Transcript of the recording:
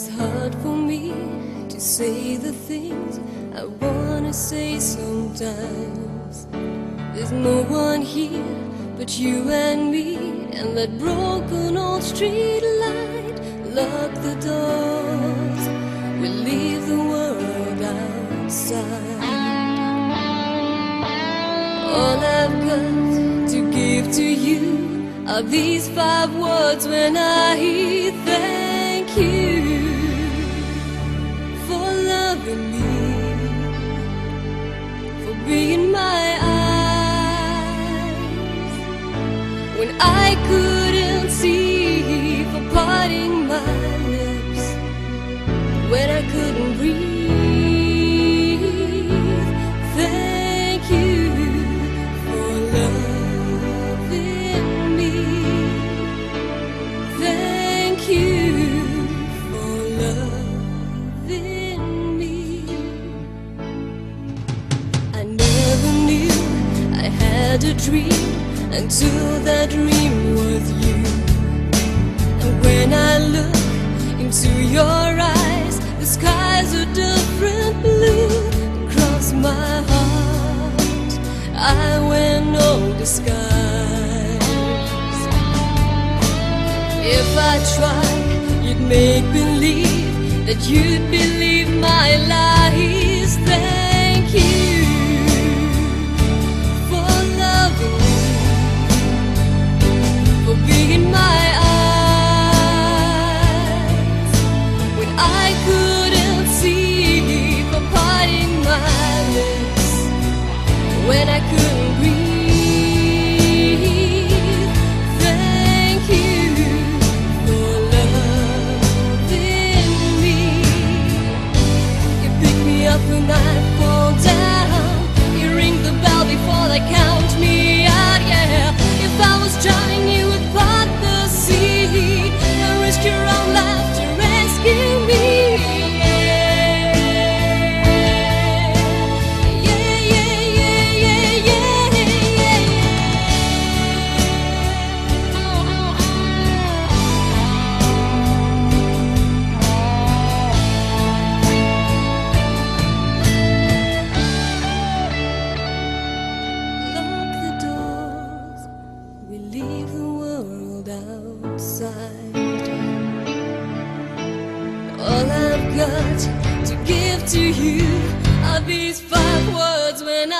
It's hard for me to say the things I wanna say sometimes. There's no one here but you and me, and that broken old street light. Lock the doors, we leave the world outside. All I've got to give to you are these 5 words when I thank you for loving me, for being my eyes when I couldn't see, for parting my lips when I couldn't breathe. Thank you for loving me. Thank you for loving me. I never knew I had a dream until that dream was you. And when I look into your eyes, the sky's a different blue. Across my heart I wear no disguise. If I tried, you'd make believe that you'd believe my lies. Thank you for loving me, for being my eyes when I couldn't see, for parting my lips when I couldn't breathe. Thank you for loving me. You pick me up when I fall down, you ring the bell before they count me out, yeah. If I was drowning, you would part the sea and risk your own life to rescue me. Lock the doors, we leave the world outside. All I've got to give to you are these 5 words when I